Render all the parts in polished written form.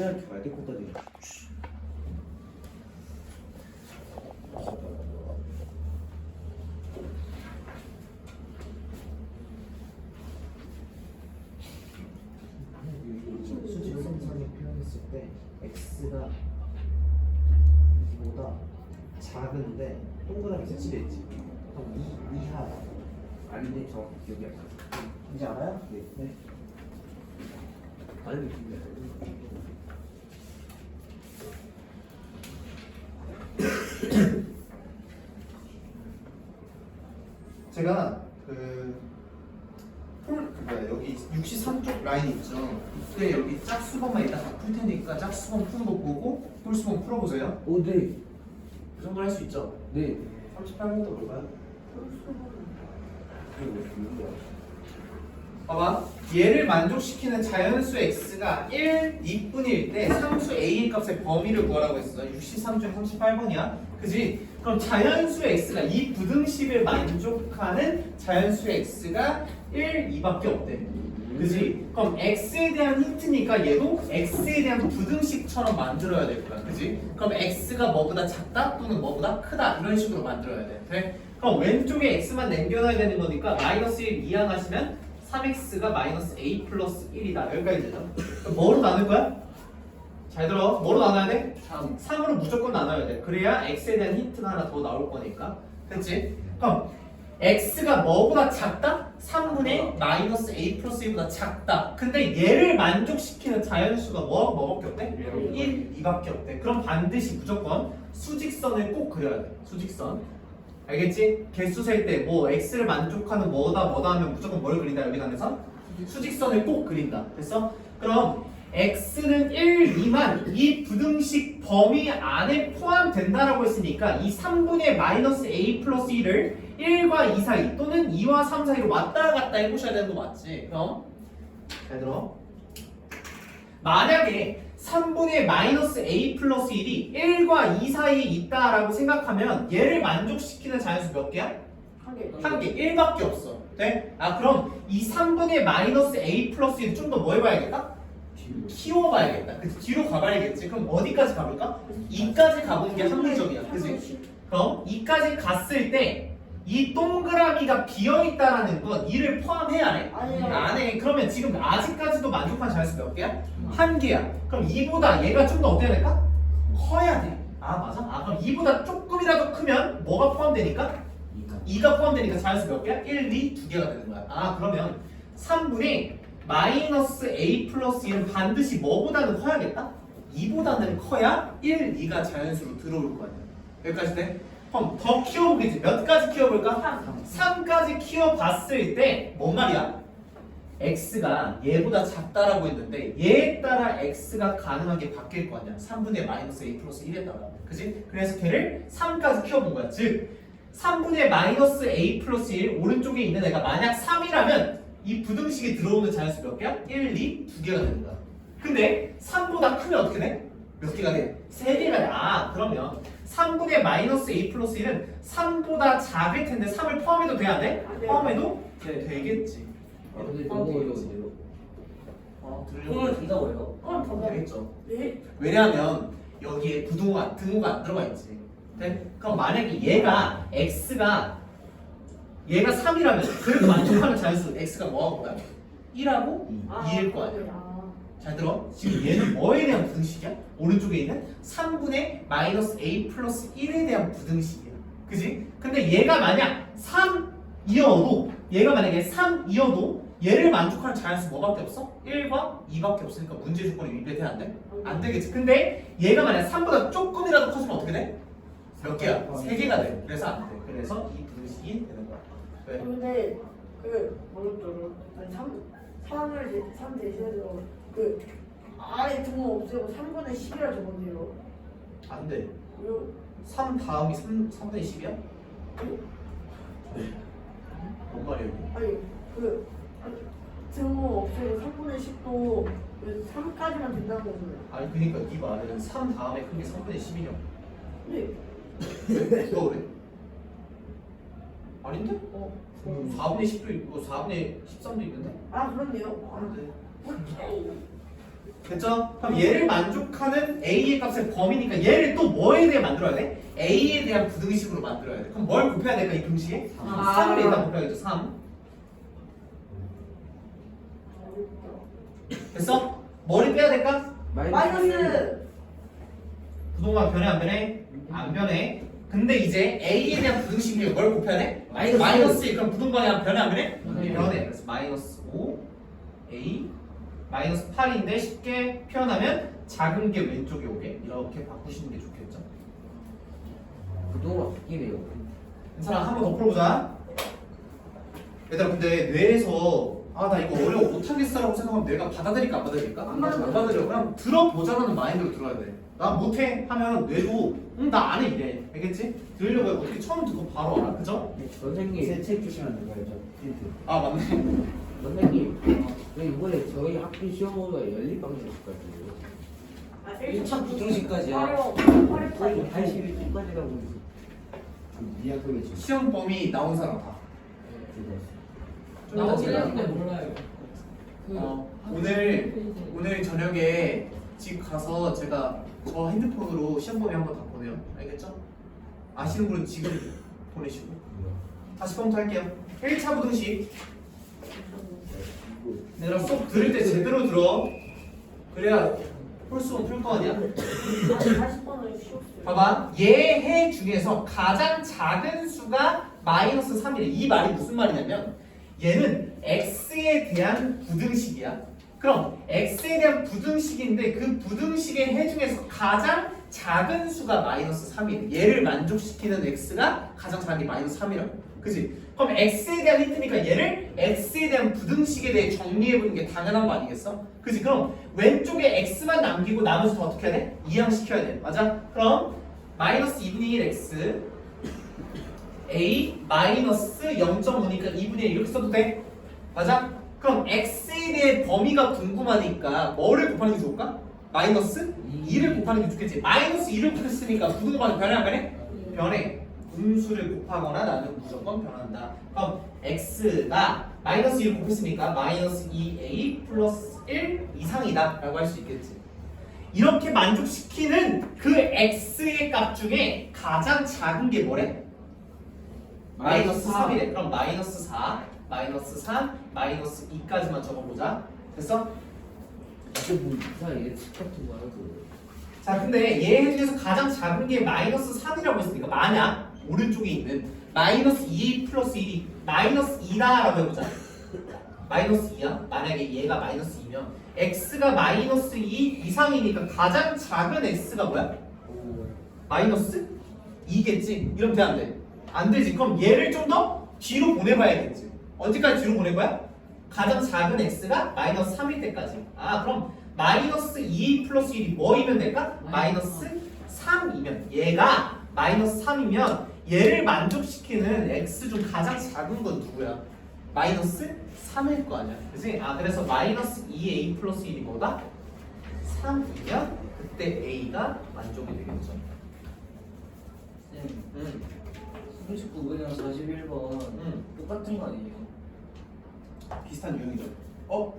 가야 될 것까지. 수직선상에 표현했을 때 x가 보다 작은데 동그라미 색칠해 있지. 그럼 이하 아닌데 정확히 기억이 안 나. 이제 알아요? 네. 네. 아니 근데 제가 여기 63쪽 라인 있죠. 그때 여기 짝수번만 이따 다 풀 테니까 짝수번 푸는 거 보고 홀수번 풀어보세요. 오, 네. 그 정도 할 수 있죠. 네. 38번도 볼까요? 봐봐. 얘를 만족시키는 자연수 x가 1, 2분일 때 상수 a의 값의 범위를 구하라고 했어. 63중 38번이야. 그지? 그럼 자연수 x가 이 부등식을 만족하는 자연수 x가 1, 2밖에 없대. 그지? 그럼 x에 대한 힌트니까 얘도 x에 대한 부등식처럼 만들어야 될 거야. 그지? 그럼 x가 뭐보다 작다 또는 뭐보다 크다 이런 식으로 만들어야 돼. 돼? 그럼 왼쪽에 x만 남겨놔야 되는 거니까 마이너스 1 이항하시면 3x가 마이너스 a 플러스 1이다. 여기까지 되죠? 그럼 뭐로 나눌 거야? 잘 들어. 뭐로 나눠야 돼? 3으로 무조건 나눠야 돼. 그래야 x에 대한 힌트가 하나 더 나올 거니까. 됐지? 그럼 x가 뭐보다 작다? 3분의 마이너스 a 플러스 1보다 작다. 근데 얘를 만족시키는 자연수가 뭐밖에 없대? 1, 2밖에 없대. 그럼 반드시 무조건 수직선을 꼭 그려야 돼. 수직선. 알겠지? 개수 셀 때 뭐 x를 만족하는 뭐다 하면 무조건 뭘 그린다. 여기 안에서 수직선을 꼭 그린다. 됐어? 그럼 x는 1, 2만 이 부등식 범위 안에 포함된다라고 했으니까 이 3분의 마이너스 a 플러스 1을 1과 2 사이 또는 2와 3 사이로 왔다 갔다 해보셔야 되는 거 맞지? 그럼 잘 들어. 만약에 3분의 마이너스 a 플러스 1이 1과 2 사이에 있다라고 생각하면 얘를 만족시키는 자연수 몇 개야? 한 개. 1밖에 없어. 네? 아 그럼 이 3분의 마이너스 a 플러스 1 좀 더 뭐 해봐야겠다? 키워봐야겠다. 그치? 뒤로 가봐야겠지. 그럼 어디까지 가볼까? 2까지 가보는 게 합리적이야. 그치? 그럼 2까지 갔을 때 이 동그라미가 비어있다라는 건 2를 포함해야 해? 안 해. 그러면 지금 아직까지도 만족한 자연수 몇 개야? 한 개야. 그럼 2보다 얘가 좀 더 어때야 될까? 커야 돼. 아 맞아? 아 그럼 2보다 조금이라도 크면 뭐가 포함되니까? 2가 포함되니까 자연수 몇 개야? 1, 2, 두 개가 되는 거야. 아 그러면 3분의 마이너스 a 플러스 1은 반드시 뭐보다는 커야겠다? 2보다는 커야 1, 2가 자연수로 들어올 거 아니야. 여기까지 돼? 그럼 더 키워보겠지. 몇 가지 키워볼까? 3까지 키워봤을 때 뭔 말이야? x가 얘보다 작다라고 했는데 얘에 따라 x가 가능하게 바뀔 거 아니야. 3분의 마이너스 a 플러스 1에 따라. 그치? 그래서 걔를 3까지 키워본 거야. 즉 3분의 마이너스 a 플러스 1 오른쪽에 있는 애가 만약 3이라면 이 부등식이 들어오는 자연수 몇 개야? 1, 2, 두 개가 되는 거야. 근데 3보다 크면 어떻게 돼? 몇 개가 돼? 3개가 돼. 아 그러면 3분의 마이너스 a 플러스 1은 3보다 작을 텐데 3을 포함해도 돼야 돼? 포함해도 되겠지. 근데 너무 어려운데요. 들으려고 된다고 해요? 되겠죠. 네? 왜냐하면 여기에 부등호가 등호가 안 들어가 있지. 네? 그럼 만약에 얘가 x가 얘가 3이라면 그래도 만족하는 자연수 x가 뭐하고 뭐야? 1하고 2일 거 아니야. 잘 들어. 지금 얘는 뭐에 대한 부등식이야? 오른쪽에 있는 3분의 마이너스 a 플러스 1에 대한 부등식이야. 그지? 근데 얘가 만약 3이어도 얘가 만약에 3이어도 얘를 만족하는 자연수 뭐밖에 없어? 1과 2밖에 없으니까 문제 조건이 위배돼 안 돼? 안 되겠지. 근데 얘가 만약 3보다 조금이라도 커지면 어떻게 돼? 몇 개야? 3개가 돼. 그래서 안 돼. 그래서 이 부등식이 되는 거야. 왜? 근데 뭐였더라? 3 대신해서 아예 등호 없애고 3분의 10이라 적었네요. 안 돼. 왜요? 3 다음이 3분의 10이야? 뭔 말이야 이게? 아니 등호 없애고 3분의 10도 3까지만 된다는 거잖아요. 아니 그니까 네 말은 3 다음에 큰 게 3분의 10이냐? 네. 왜? 누가 그래? 아닌데? 4분의 10도 있고 4분의 13도 있는데? 아 그렇네요. 안 돼. 오케이. 됐죠? 그럼 얘를 만족하는 A의 값의 범위니까 얘를 또 뭐에 대해 만들어야 돼? A에 대한 부등식으로 만들어야 돼. 그럼 뭘 곱해야 될까 이 등식에? 3을 일단 곱해야겠죠. 3. 됐어? 뭐를 빼야 될까? 마이너스 부동반 변해 안 변해? 안 변해. 근데 이제 A에 대한 부등식이 뭘 곱해야 돼? 마이너스 1. 그럼 부동반이 변해 안 변해? 변해. 변해. 그래서 마이너스 5 A 마이너스 8인데 쉽게 표현하면 작은 게 왼쪽에 오게 이렇게 바꾸시는 게 좋겠죠. 부동가 바뀌네요. 괜찮아. 한 번 더 풀어보자. 얘들아 근데 뇌에서 아 나 이거 어려워 못하겠어라고 생각하면 뇌가 받아들일까 안 받아들일까? 안 받아들여. 안 받아들여. 그냥 들어보자라는 마인드로 들어야 돼. 나 못해 하면 뇌도 나 안 해 이래. 알겠지? 들으려고 해. 어떻게 처음 듣고 바로 알아. 그죠? 선생님, 제책 주시면 안 될까요? 저 힌트. 아 맞네. 선생님, 저 이번에 저희 학교 시험 보면 연립방정식까지예요. 1차 부등식까지야. 거의 81초까지라고 있어. 미약 소리 지 시험 범위 나온 사람 다. 나 어제 했는데 몰라요. 오늘 저녁에 집 가서 제가 저 핸드폰으로 시험 범위 한번 다 보내요. 알겠죠? 아시는 분은 지금 보내시고. 다시 컴퓨터 할게요. 1차 부등식. 내가 수업 들을 때 제대로 들어. 그래야 홀수는 풀 거 아니야? 40번은 쉬웠어요. 봐봐. 얘해 중에서 가장 작은 수가 마이너스 3이래. 이 말이 무슨 말이냐면 얘는 x에 대한 부등식이야. 그럼 x에 대한 부등식인데 그 부등식의 해 중에서 가장 작은 수가 마이너스 3이래. 얘를 만족시키는 x가 가장 작은 게 마이너스 3이라고. 그지? 그럼 x에 대한 힌트니까 얘를 x에 대한 부등식에 대해 정리해보는 게 당연한 거 아니겠어? 그지? 그럼 왼쪽에 x만 남기고 나머지 다 어떻게 해야 돼? 이항시켜야 돼. 맞아? 그럼 마이너스 2분의 1 x a 마이너스 0.5니까 2분의 1 이렇게 써도 돼? 맞아? 그럼 x에 대해 범위가 궁금하니까 뭐를 곱하는 게 좋을까? 마이너스 2를 곱하는 게 좋겠지. 마이너스 2를 곱했으니까 부등호반이 변해 안 변해? 변해. 음수를 곱하거나 나는 무조건 변한다. 그럼 x가 마이너스 2를 곱했으니까 마이너스 2a 플러스 1 이상이다 라고 할 수 있겠지. 이렇게 만족시키는 그 x의 값 중에 가장 작은 게 뭐래? 마이너스 3이래. 그럼 마이너스 4, 마이너스 3, 마이너스 2까지만 적어보자. 됐어? 이게 뭐 이상한 예측 같은 거 하고. 자 근데 얘 중에서 가장 작은 게 마이너스 3이라고 했으니까 만약 오른쪽에 있는 마이너스 2 플러스 1이 마이너스 2다라고 해보자. 마이너스 2야? 만약에 얘가 마이너스 2면 x가 마이너스 2 이상이니까 가장 작은 x가 뭐야? 마이너스 2겠지? 이러면 돼 안 돼? 안 되지. 그럼 얘를 좀 더 뒤로 보내봐야겠지. 언제까지 뒤로 보낼 거야? 가장 작은 x가 마이너스 3일 때까지. 아 그럼 마이너스 2 플러스 1이 뭐이면 될까? 마이너스 3이면 얘가 마이너스 3이면 얘를 만족시키는 x 중 가장 작은 건 누구야? 마이너스 3일 거 아니야. 그치? 아 그래서 마이너스 2a 플러스 1이 뭐다? 3이면 그때 a가 만족이 되겠죠. 쌤, 39번이랑 41번 똑같은 거 아니에요? 비슷한 유형이죠. 어?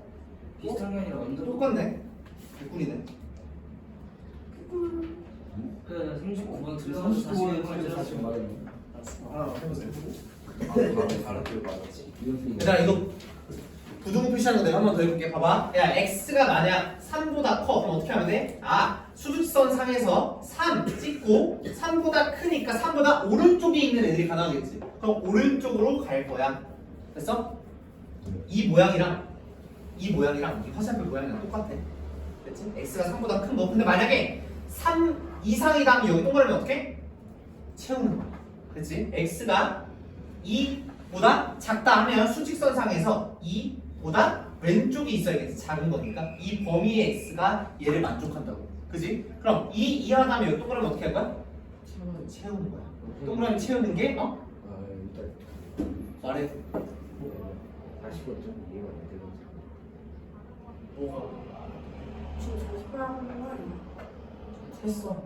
비슷한 게 아니라 완전 똑같네. 개꿀이네. 그 39번 들어서 39번 41번 사실 말했네. 하나 해보세요. 알았대요, 맞았지. 얘들아 이거 부등호 표시하는 거 내가 한 번 더 해볼게. 봐봐. 야 x가 만약 3보다 커 그럼 어떻게 하면 돼? 아 수직선 상에서 3 찍고 3보다 크니까 3보다 오른쪽에 있는 애들이 가능하겠지. 그럼 오른쪽으로 갈 거야. 됐어? 이 모양이랑 이 화살표 모양이랑 똑같아. 됐지? x가 3보다 큰 거. 근데 만약에 3 이상이다 하면 여기 동그라미 어떻게? 채우는 거야. 그치? x가 2보다 작다 하면 수직선상에서 2보다 왼쪽이 있어야겠지. 작은 거니까 이 범위의 x가 얘를 만족한다고. 그지? 그럼 2 이하다 하면 여기 동그라미 어떻게 할 거야? 채우는 거야. 동그라미 채우는 게 아 일단 말해. 다시 좀 이해가 안 되는. 뭐가? 지금 40번 하는 거 아니야? 했어.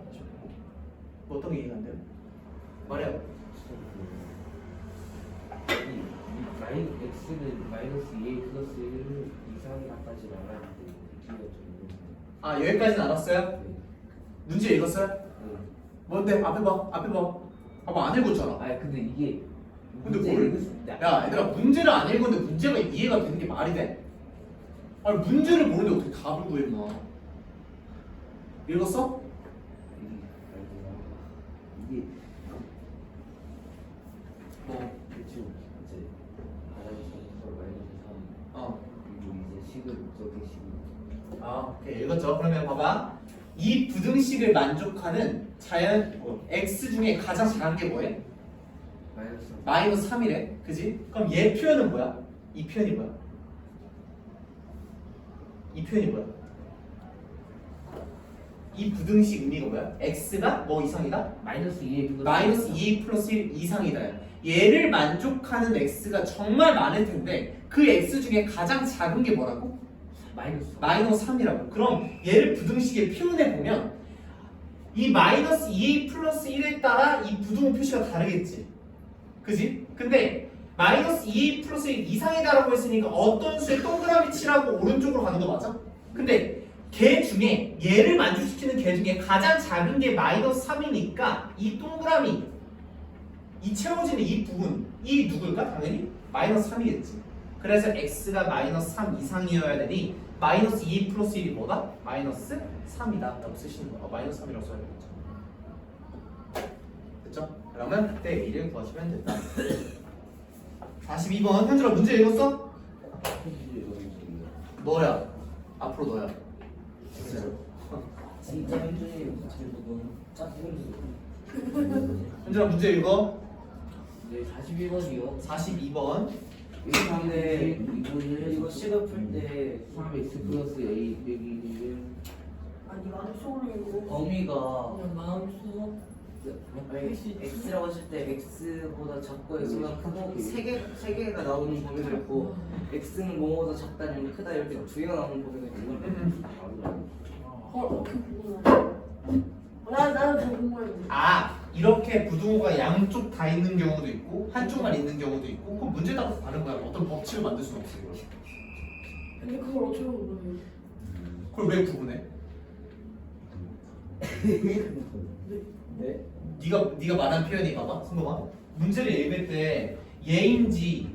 뭐 어떤 게 이해가 안 돼요? 말해요. x는 마이너스 2a 플러스 1 이상이라까지 나가는데 느낌이 좀 아 여기까지는 알았어요? 문제 읽었어요? 뭔데? 앞에 봐. 봐봐 안 읽었잖아. 아 근데 이게 근데 문제 뭘- 읽을 수 있다. 야 얘들아 문제를 안 읽었는데 문제가 이해가 되는 게 말이 돼? 아니 문제를 모르는데 어떻게 답을 구해 임마. 읽었어? 이게 뭐? 대충 이제 바람에서 마이너스 3 어. 그리고 이제 식은 저게 식은 아 오케이 읽었죠? 그러면 봐봐 이 부등식을 만족하는 자연 x 중에 가장 작은 게 뭐해? 마이너스 3 마이너스 3이래 그지? 그럼 얘 표현은 뭐야? 이 표현이 뭐야? 이 표현이 뭐야? 이 부등식 의미가 뭐야? x가 뭐 이상이다? 마이너스 2에 마이너스 2 플러스 1 이상이다. 얘를 만족하는 x가 정말 많을 텐데 그 x 중에 가장 작은 게 뭐라고? 마이너스 3이라고. 그럼 얘를 부등식에 표현해 보면 이 마이너스 2a 플러스 1에 따라 이 부등 표시가 다르겠지. 그지? 근데 마이너스 2a 플러스 1 이상이다라고 했으니까 어떤 수에 동그라미 치라고 오른쪽으로 가는 거 맞아? 근데 걔 중에 얘를 만족시키는 걔 중에 가장 작은 게 마이너스 3이니까 이 동그라미 이 채워지는 이 부분 이 누굴까? 당연히 마이너스 3이겠지. 그래서 x가 마이너스 3 이상이어야 되니 마이너스 2 플러스 1이 뭐다? 마이너스 3이다 라고 쓰시는 거야. 마이너스 3이라고 써야 되겠죠. 됐죠? 그러면 그때 a를 구하시면 된다. 42번 현준아 문제 읽었어? 너야. 앞으로 너야. 진짜 현준이 잘 보고 짝꿍 현준아 문제 읽어. 네 42번이요 42번. 근데 이거 식을 풀때 3x 플러스 a 빼기 1 아니 마음속으로 이거 범위가 그냥 마음속 x라고 했을 때 x보다 작고 x가 크고 세 개가 나오는 범위가 있고 x는 뭐보다 작다 아니면 크다 이렇게 두 개가 나오는 범위가 있고 어떻게 구분하냐? 나는 잘 궁금해. 아 이렇게 부등호가 양쪽 다 있는 경우도 있고 한쪽만 있는 경우도 있고 그럼 문제 따라서 다른 거야. 어떤 법칙을 만들 수는 없어. 이거. 근데 그걸 어떻게 구분해? 그걸 왜 구분해? 네? 네가 말한 표현이 봐봐 승범아 문제를 읽을 때 얘인지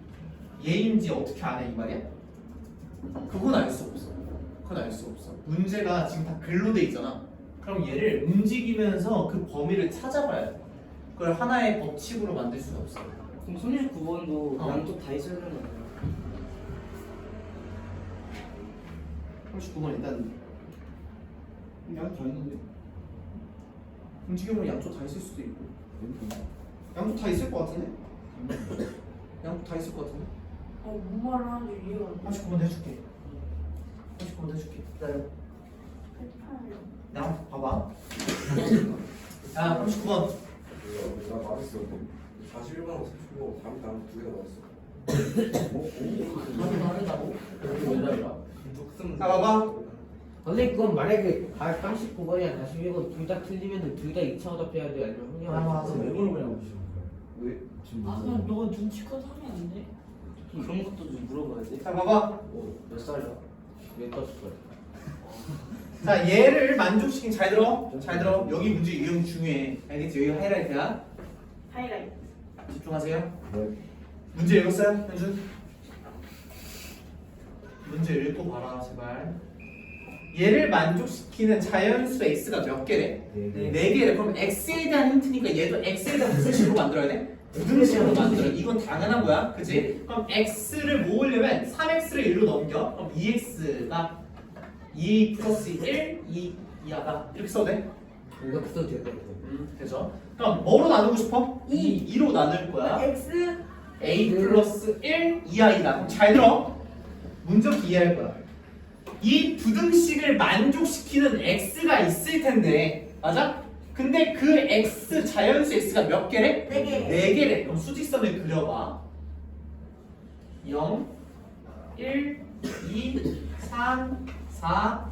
어떻게 안 해 이 말이야? 그건 알 수 없어. 그건 알 수 없어. 문제가 지금 다 글로 돼 있잖아. 그럼 얘를 움직이면서 그 범위를 찾아봐야 돼. 그걸 하나의 법칙으로 만들 수는 없어. 그럼 39번도 어. 양쪽 다 있어야 되는 거 아니야? 39번 일단 양쪽 다 있는데 움직여보면 양쪽 다 있을 수도 있고 양쪽 다 있을 것 같은데? 양쪽 다 있을 것 같은데? 뭔 말을 하는지 이해가 안 돼. 39번 해줄게 39번 해줄게 기다려 나 봐봐 야 39번 나 맞았어. 41번하고 39번 다음 두 개다 맞았어. 답이 다르다고? 왜 달라? 자 봐봐 선생님 그건 만약에 39번이랑 41번 둘 다 틀리면 둘 다 2차 오답해야 돼 아니면 아, 흥량 맞아. 왜 물어보냐고 왜? 아 그냥 너가 눈치껏 하면 안 돼? 그런 것도 좀 물어봐야지. 자 봐봐 몇 살이야? 왜 떴을 거야? 자 얘를 만족시킨 잘 들어 여기 문제 유형 중요해 알겠지? 여기 하이라이트야 하이라이트. 집중하세요 네. 문제 읽었어요 현준? 문제 읽고 봐라 제발 얘를 만족시키는 자연수 x가 몇 개래? 네. 4개래. 그럼 x에 대한 힌트니까 얘도 x에 대한 무슨 식으로 만들어야 돼? 부등식으로 만들어. 이건 당연한 거야. 그치? 그럼 x를 모으려면 3x를 1로 넘겨. 그럼 2x가 2 플러스 1, 2하다. 이렇게 써도 돼? 이거 써도 될 것 같아 되죠? 그럼 뭐로 나누고 싶어? 2로 나눌 거야. X a 플러스 1, 2i다. 그럼 잘 들어. 문제부터 이해할 거야. 이 부등식을 만족시키는 x가 있을 텐데 맞아? 근데 그 x 자연수 x가 몇 개래? 4개. 4개래. 그럼 수직선을 그려봐. 0, 1, 2, 3, 4,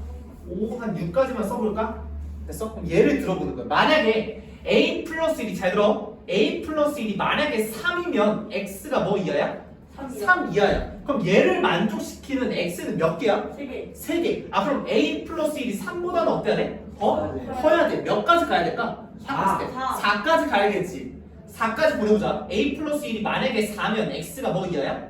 5, 한 6까지만 써볼까? 됐어? 그럼 얘를 들어보는 거야. 만약에 a 플러스 1이 잘 들어. a 플러스 1이 만약에 3이면 x가 뭐 이하야? 3 이하야. 그럼 얘를 만족시키는 x는 몇 개야? 3개. 3개. 아 그럼 a 플러스 1이 3보다는 어때야 돼? 네. 커야 돼. 몇 가지 가야 될까? 4. 4까지 가야겠지. 4까지 보내보자. a 플러스 1이 만약에 4면 x가 뭐 이하야?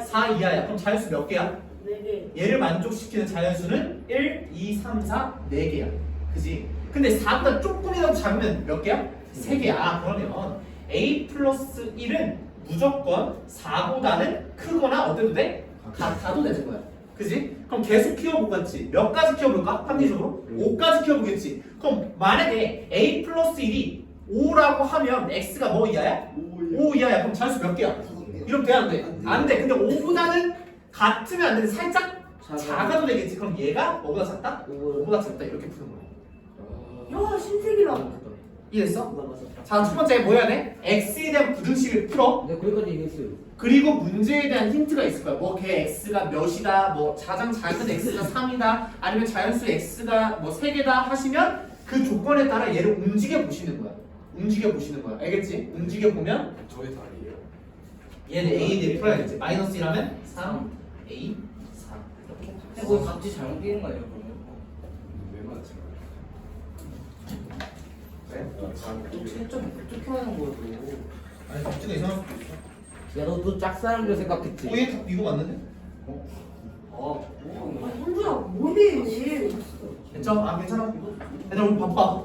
4 이하야. 그럼 자연수 몇 개야? 4개. 얘를 만족시키는 자연수는 1, 2, 3, 4, 4개야. 그지? 근데 4보다 조금이라도 작으면 몇 개야? 3개야. 아, 그러면 a 플러스 1은 무조건 4보다는 크거나 어때도 돼? 같아도 되는 거야. 그지? 그럼 계속 키워보겠지. 몇 가지 키워볼까? 합리적으로? 5까지 키워보겠지. 그럼 만약에 a 플러스 1이 5라고 하면 x가 뭐 이하야? 5 이하야. 그럼 자연수 몇 개야? 이러면 돼? 안 돼? 안 돼. 근데 5보다는 같으면 안 되는데 살짝 작아도 되겠지. 그럼 얘가 뭐보다 작다? 5보다 작다. 이렇게 푸는 거야. 야, 신세계다. 이해됐어? 자, 첫 번째 뭐 해야 돼? x에 대한 부등식을 풀어. 근데 거기까지 얘기했어요. 그리고 문제에 대한 힌트가 있을 거야. 뭐 걔 x가 몇이다, 뭐 가장 작은 x가 3이다, 아니면 자연수 x가 뭐 3개다 하시면 그 조건에 따라 얘를 움직여 보시는 거야. 움직여 보시는 거야. 알겠지? 움직여 보면 저의 다리예요. 얘는 a 대비 풀어야겠지. 마이너스 1하면 3, a, 4 이렇게. 근데 거기 값이 잘못 끼는 거 아니에요 그러면? 왜 맞지? 또 채점 어떻게 하는 거야 그거? 아니 갑자기 이상할 수도 있어. 야, 너또 짝사랑도 생각했지? 얘다 이거 맞는데? 뭐? 현주야, 뭐해? 됐죠? 아 괜찮아. 얘들아 우리 바빠.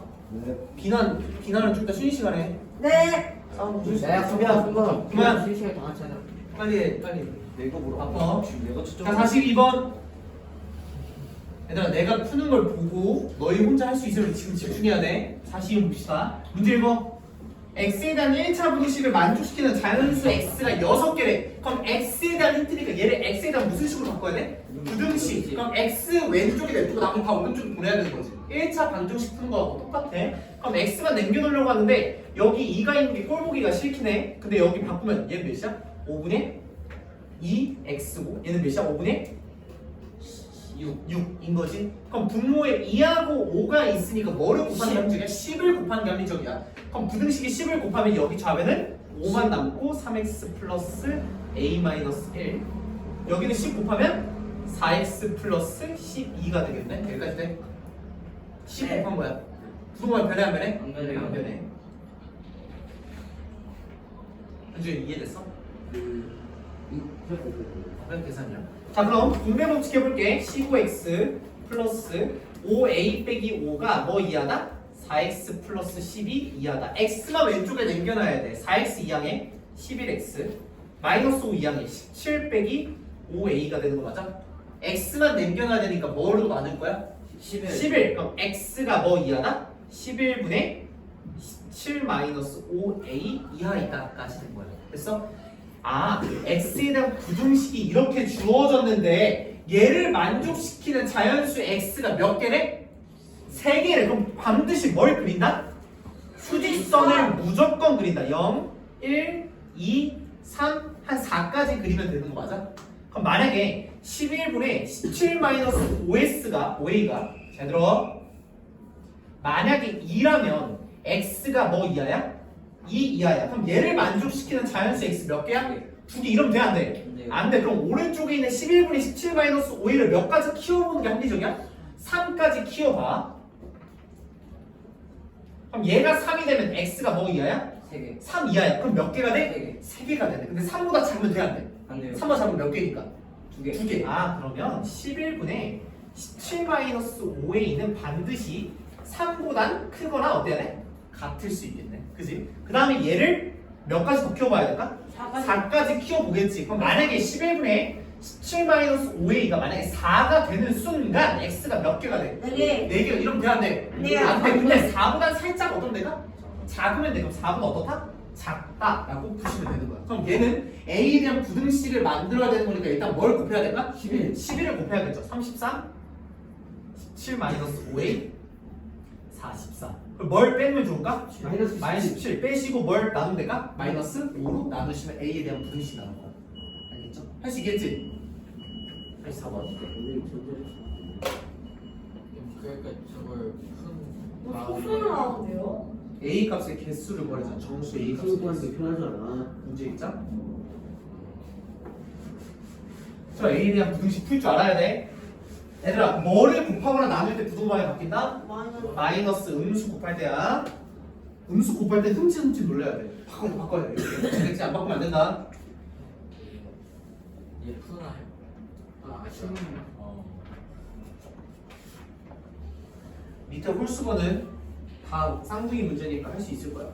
비난은 좀 이따 쉬는 시간에. 네. 싸움 좀 내가 준비하고. 그거 그만. 실시간 다 같이 하자. 빨리. 내가 뭐라? 바빠. 지금 내가 채점. 자 42번. 얘들아 내가 푸는 걸 보고 너희 혼자 할 수 있으면 지금 집중해야 돼. 42번 봅시다. 문제 읽어. x에 대한 1차 분식을 만족시키는 자연수 x가 6개래. 그럼 x에 대한 힌트니까 얘를 x에 대한 무슨 식으로 바꿔야 돼? 부등식. 그럼 x 왼쪽에 냅두고 나머지 다 오른쪽에 보내야 되는 거지. 1차 반정식 푸는 거하고 똑같아. 그럼 x만 남겨놓으려고 하는데 여기 2가 있는 게 꼴보기가 싫긴 해. 근데 여기 바꾸면 얘는 몇이야? 5분의 2x고 얘는 몇이야? 5분의 6인 거지. 그럼 분모에 2하고 5가 있으니까 뭐를 곱하는 게 합리적이야? 10을 곱하는 게 합리적이야. 그럼 부등식이 10을 곱하면 여기 좌변은 5만 남고 3x 플러스 a-1 여기는 10 곱하면 4x 플러스 12가 되겠네. 여기까지 돼? 10 네. 곱한 거야. 부동만 변해 안 변해? 안 변해요. 안 변해. 현주 이해됐어? 그냥 계산이야. 자 그럼 분배 법칙 해볼게. 15x 플러스 5a 빼기 5가 뭐 이하다? 4x 플러스 12 이하다. x만 왼쪽에 남겨놔야 돼. 4x 이항에 11x 마이너스 5 이항에 17 빼기 5a가 되는 거 맞아? x만 남겨놔야 되니까 뭐로 나눌 거야? 11. 그럼 x가 뭐 이하다? 11분의 17 마이너스 5a 이하이다까지 된 거야. 됐어? 아, x에 대한 부등식이 이렇게 주어졌는데 얘를 만족시키는 자연수 x가 몇 개래? 3개래. 그럼 반드시 뭘 그린다? 수직선을 무조건 그린다. 0, 1, 2, 3, 한 4까지 그리면 되는 거 맞아? 그럼 만약에 11분의 17-5s가 5a가 잘 들어. 만약에 2라면 x가 뭐 이하야? 2 이하야. 그럼 얘를 만족시키는 자연수 x 몇 개야? 2개. 이러면 돼? 안 돼? 네. 안 돼. 그럼 오른쪽에 있는 11분의 17-5를 몇 가지 키워보는 게 합리적이야? 3까지 키워봐. 그럼 얘가 3이 되면 x가 뭐 이하야? 3개. 3 이하야. 그럼 몇 개가 돼? 3개가 되네. 근데 3보다 작으면 돼? 안 돼? 안 돼요. 3보다 작으면 몇 개니까? 2개. 2개. 아 그러면 11분의 17-5a는 반드시 3보단 크거나 어때야 돼? 같을 수 있겠네. 그지? 그 다음에 얘를 몇 가지 더 키워봐야 될까? 4까지 키워보겠지. 그럼 만약에 11분의 17-5a가 만약에 4가 되는 순간 x가 몇 개가 돼? 4개. 4개. 이러면 돼? 안 돼? 네. 안 돼. 근데 4보단 살짝 어떤 데가? 작으면 돼. 그럼 4보다 어떻다? 작다라고 보시면 되는 거야. 그럼 얘는 a에 대한 부등식을 만들어야 되는 거니까 일단 뭘 곱해야 될까? 11. 11을 곱해야겠죠. 33, 17-5a, 44. 그럼 뭘 빼면 좋을까? 마이너스 17 빼시고 뭘 나누면 될까? 마이너스 5로 나누시면 a에 대한 부등식이 나올 거야. 알겠죠? 할 수 있겠지? 84번. 그러니까 저걸 뭐 소수는 나오는데요? a 값의 개수를 구하자. 정수 a 이거 구하는 값의 게 개수. 편하잖아. 문제 있자? 저 A에 대한 부등식 풀 줄 알아야 돼. 얘들아 뭐를 곱하거나 나눌 때 부등방에 바뀐다? 마이너스 음수 곱할 때야. 음수 곱할 때 흠칫흠칫 놀려야 돼. 바꿔야 돼. 이렇게 안 바꾸면 안 된다. 얘 푸나요? 아 아쉬운. 밑에 홀수거는 다 쌍둥이 문제니까 할 수 있을 거야.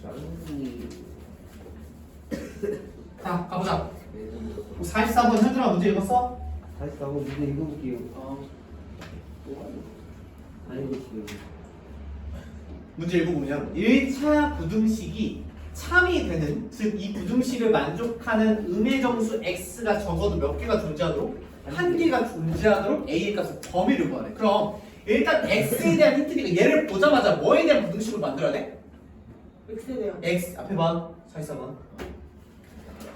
쌍둥이. 자 가보자. 44번 현준아 문제 읽었어? 다시 한번 문제 읽어볼게요. 아이고 지금. 문제 읽어보면 1차 부등식이 참이 되는, 즉 이 부등식을 만족하는 음의 정수 x가 적어도 몇 개가 존재하도록, 한 개가 존재하도록 a의 값을 범위를 구하래. 그럼 일단 x에 대한 힌트니까 얘를 보자마자 뭐에 대한 부등식을 만들어야 돼? X에 대한 x 앞에 봐. 44번.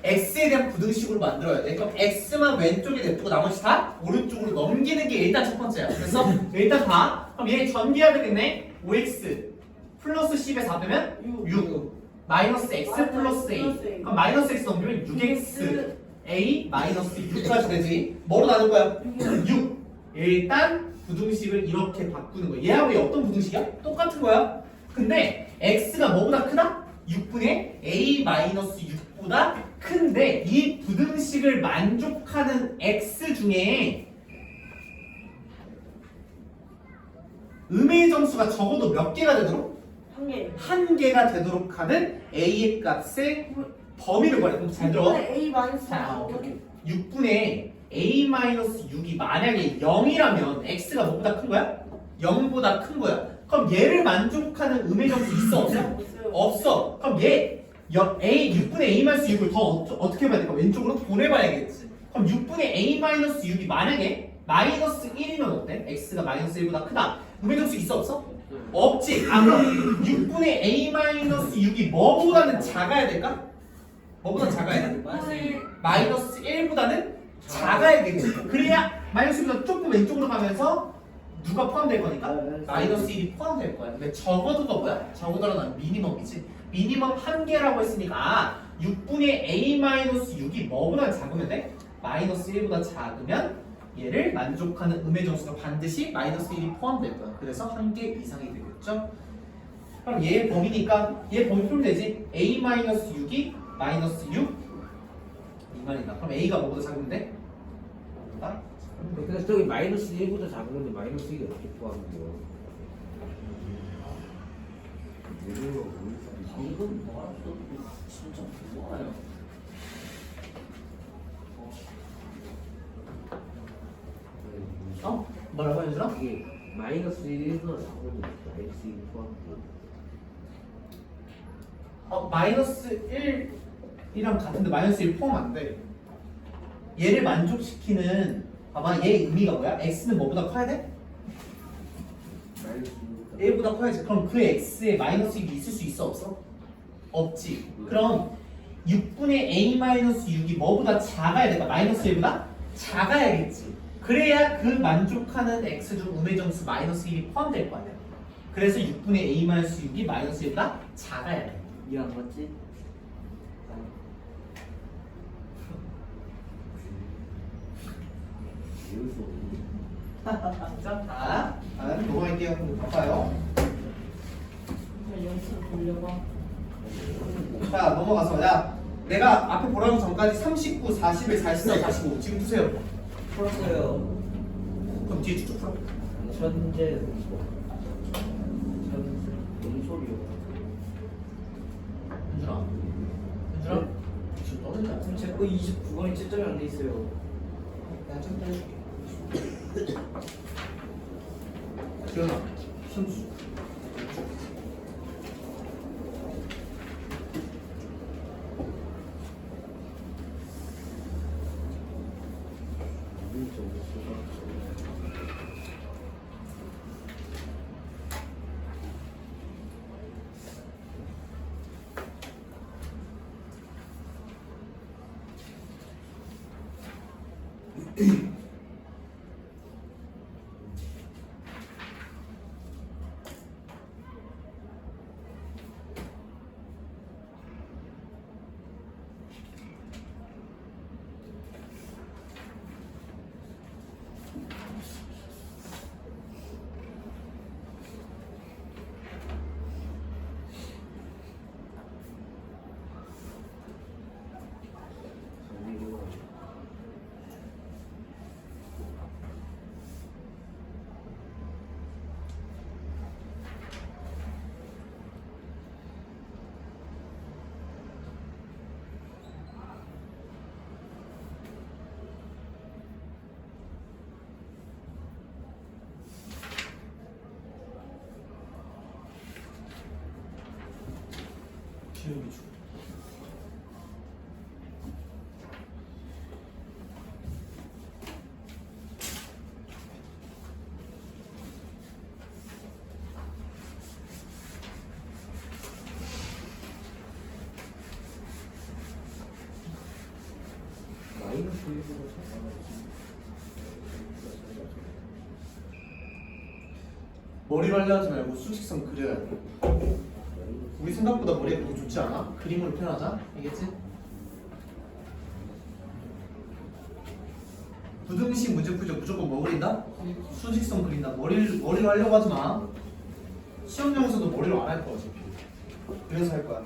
x에 대한 부등식으로 만들어야 돼. 그럼 x만 왼쪽에 냅두고 나머지 다 오른쪽으로 넘기는 게 일단 첫 번째야. 그래서 일단 봐. 그럼 얘 전개해야 되겠네. 5x 플러스 10에 4 빼면 6 마이너스 x 플러스 a. 그럼 마이너스 x 넘기면 6x a 마이너스 6까지 되지. 뭐로 나눌 거야? 6. 일단 부등식을 이렇게 바꾸는 거야. 얘하고 얘 어떤 부등식이야? 똑같은 거야. 근데 x가 뭐보다 크다? 6분의 a 마이너스 6보다 큰데 이 부등식을 만족하는 x 중에 음의 정수가 적어도 몇 개가 되도록? 한 개가 되도록 하는 a의 값의 범위를 구하래. 그럼 잘 들어. A 마이너스 자, 오케이. 6분의 a 마이너스 6이 만약에 0이라면 x가 뭐보다 큰 거야? 0보다 큰 거야. 그럼 얘를 만족하는 음의 정수 있어 없어? 없어. 그럼 얘 a 6분의 a 마이너스 6을 더 어떻게 해봐야 될까? 왼쪽으로 보내봐야겠지. 그럼 6분의 a 마이너스 6이 만약에 마이너스 1이면 어때? x가 마이너스 1보다 크다. 음의 정수 있어 없어? 없지. 아 그럼 6분의 a 마이너스 6이 뭐보다는 작아야 될까? 뭐보다 작아야 돼? 마이너스 1보다는 작아야겠지. 그래야 마이너스 1보다 조금 왼쪽으로 가면서 누가 포함될 거니까? 마이너스 1이 포함될 거야. 근데 적어도가 뭐야? 적어도는 미니멈이지. 미니멈 한 개라고 했으니까 6분의 a 마이너스 6이 뭐보다 작으면 돼? 마이너스 1보다 작으면 얘를 만족하는 음의 정수가 반드시 마이너스 1이 포함될 거야. 그래서 한 개 이상이 되겠죠? 그럼 얘의 범위니까 얘 범위 풀면 되지. a 마이너스 6이 마이너스 6 이만이다. 그럼 a가 뭐보다 작으면 돼? 뭐보다? 그래서 저기 마이너스 1보다 작은데 마이너스 1이 어떻게 포함돼요? 이건 뭐라도 진짜 무서워요. 어? 뭐라고 해주라? 이게 마이너스 1보다 작은데 마이너스 1이 포함돼요. 마이너스 1이랑 같은데 마이너스 1 포함 안 돼. 얘를 만족시키는, 봐봐, 얘 의미가 뭐야? x는 뭐보다 커야 돼? 1보다 커야지. 그럼 그 x에 마이너스 1이 있을 수 있어 없어? 없지. 그럼 6분의 a 마이너스 6이 뭐보다 작아야 될까? 마이너스 1보다 작아야겠지. 그래야 그 만족하는 x 중 음의 정수 마이너스 1이 포함될 거 아니야. 그래서 6분의 a 마이너스 6이 마이너스 1보다 작아야 돼. 이해한 거지? 자, 넘어갈게요. 바빠요. 연습 돌려봐. 자, 넘어가서. 야, 내가 앞에 보라는 전까지 39, 41, 44, 45 지금 푸세요. 풀었어요. 그럼 뒤에 쭉쭉 풀어. 천재 뭔 소리요? 현준아. 현준아? 지금 떠들지 않아? 지금 제거 29번이 채점이 안 돼 있어요. 내가 좀 해줄게. 지현아, 손수. 기출력이 주. 마이너스 1보다 머리로 하려 하지 말고 수직선 그려야 돼. 우리 생각보다 머리가 그렇게 좋지 않아? 그림으로 표현하자. 알겠지? 부등식 문제 풀 때 무조건 뭐 그린다? 수직선 그린다. 머리로 하려고 하지 마. 시험용에서도 머리로 안 할 거야 어차피. 그래서 할 거야.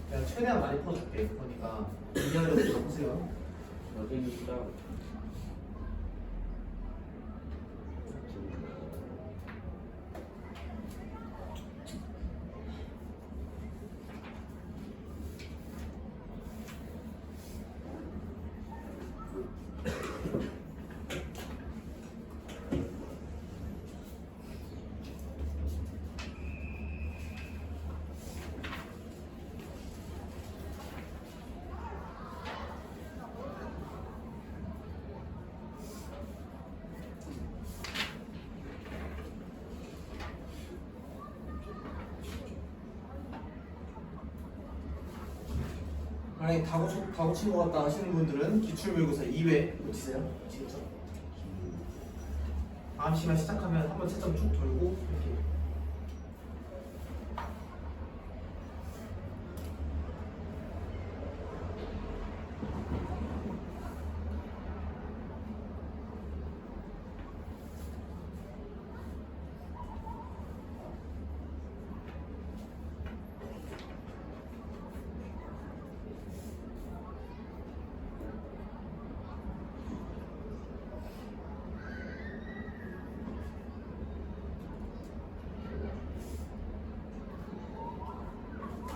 내가 최대한 많이 풀어줄게. 그러니까 이해하려고 좀 보세요. 여전히다. 만약에 다 고친 것 같다 하시는 분들은 기출모의고사 2회 고치세요. 아시겠죠? 다음 시간 시작하면 한번 채점 쭉 돌고 이렇게.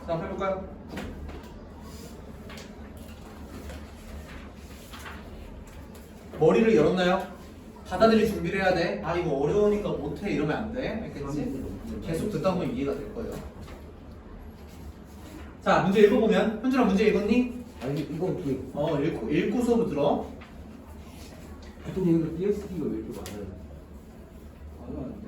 자, 한번 해볼까요? 머리를 열었나요? 받아들일 준비를 해야 돼. 아 이거 어려우니까 못해 이러면 안 돼. 알겠지? 계속 듣다 보면 이해가 될 거예요. 자, 문제 읽어보면 현준아 문제 읽었니? 아니 이거 어떻게? 읽고 수업을 들어. 근데 이거 DSP가 왜 이렇게 많아요? 안 하는데.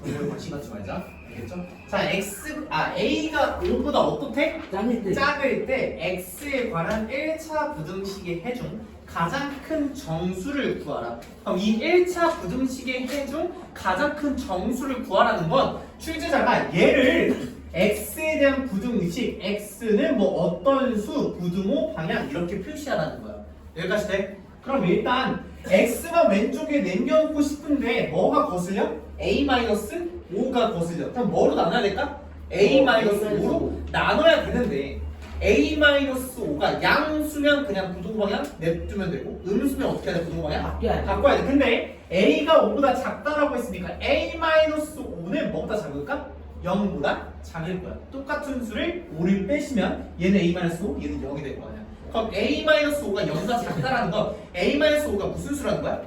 그걸 관심 갖지 말자. 알겠죠? 자, A가 5보다 어떻대? 짱일 때. 작을 때 X에 관한 1차 부등식의 해중 가장 큰 정수를 구하라. 그럼 이 1차 부등식의 해중 가장 큰 정수를 구하라는 건 출제자가 얘를 X에 대한 부등식 X는 뭐 어떤 수, 부등호, 방향 이렇게 표시하라는 거야. 여기까지 돼? 그럼 일단 X만 왼쪽에 남겨놓고 싶은데 뭐가 거슬려? A-5가 거슬려. 그럼 뭐로 나눠야 될까? A-5로 나눠야 되는데 A-5가 양수면 그냥 부등호방향 냅두면 되고 음수면 어떻게 해야 돼? 부등호방향? 바뀌어야 돼. 바꿔야 돼. 근데 A가 5보다 작다라고 했으니까 A-5는 뭐보다 작을까? 0보다 작을 거야. 똑같은 수를 5를 빼시면 얘는 A-5, 얘는 0이 될 거 아니야. 그럼 A-5가 0보다 작다라는 건 A-5가 무슨 수라는 거야?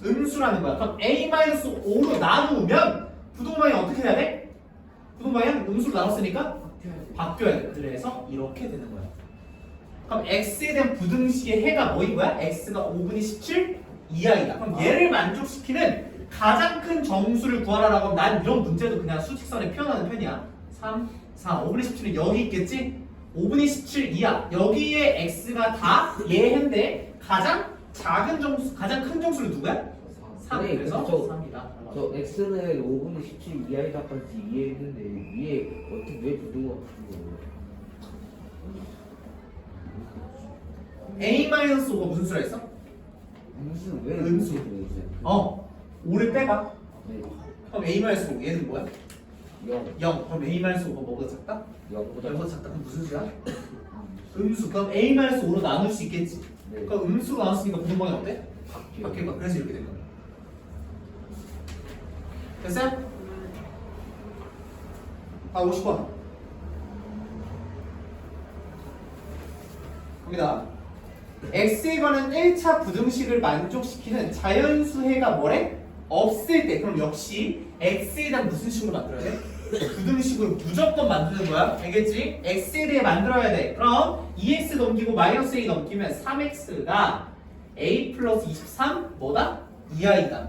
음수라는 거야. 그럼 A-5로 나누면 부동방향 어떻게 해야 돼? 부동방향 음수로 나눴으니까 바뀌어야 돼. 그래서 이렇게 되는 거야. 그럼 X에 대한 부등식의 해가 뭐인 거야? X가 5분의 17 이하이다. 그럼 얘를 만족시키는 가장 큰 정수를 구하라라고 하면 난 이런 문제도 그냥 수직선에 표현하는 편이야. 3, 4, 5분의 17은 여기 있겠지? 5분의 17 이하. 여기에 X가 다 얘인데 가장 작은 정수, 가장 큰 정수는 누구야? 3. 네, 그래서 저- 3이다. 저 X는 5분의 17 이하이다까지 이해했는데 위에 어떻게 왜 부등호가 붙은 거예요? A-5가 무슨 수라 했어? 무슨 왜 음수. 들어있어요? 5를 빼봐. 네. 그럼 A-5 얘는 뭐야? 0 0. 그럼 A-5가 뭐보다 작다? 0보다 0보다 작다. 그럼 무슨 수야? 음수. 그럼 A-5로 나눌 수 있겠지? 네. 그럼 음수로 나눴으니까 부등방이 어때? 바뀌어. 바뀔 거야. 그래서 이렇게 된 거야. 됐어요? 아 50번 갑니다. x에 관한 1차 부등식을 만족시키는 자연수해가 뭐래? 없을 때 그럼 역시 x에 대한 무슨 식으로 만들어야 돼? 부등식으로 무조건 만드는 거야. 알겠지? x에 대해 만들어야 돼. 그럼 2x 넘기고 마이너스 a 넘기면 3x가 a 플러스 23 뭐다? 2i다.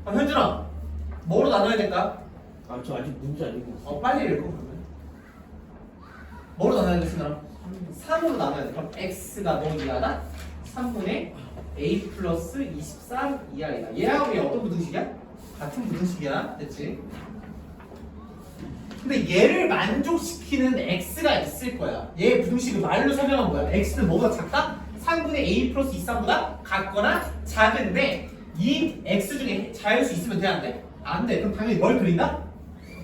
그럼 현준아 뭐로 나눠야 될까? 아저 아직 문제 아니고 빨리 읽어 그러면. 뭐로 나눠야 돼 순아? 3으로 나눠야 돼. 그럼 x가 뭐 이하다? 3분의 a 플러스 23 이하이다. 얘하고 얘 어떤 부등식이야? 같은 부등식이야. 됐지? 근데 얘를 만족시키는 x가 있을 거야. 얘 부등식을 말로 설명한 거야. x는 뭐보다 작다? 3분의 a 플러스 23보다 같거나 작은데 이 x 중에 자연수 있으면 돼? 안 돼? 안 돼. 그럼 당연히 뭘 그린다?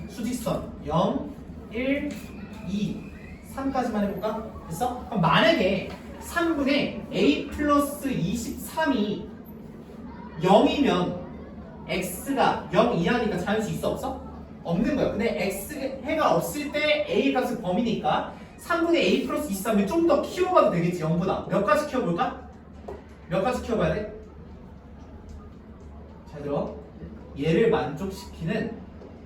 수직선 0, 1, 2, 3까지만 해볼까? 됐어? 그럼 만약에 3분의 a 플러스 23이 0이면 x가 0 이하니까 자연수 있어 없어? 없는 거야. 근데 x 해가 없을 때 a 값은 범위니까 3분의 a 플러스 23을 좀 더 키워봐도 되겠지. 0보다 몇 가지 키워볼까? 몇 가지 키워봐야 돼? 잘 들어. 얘를 만족시키는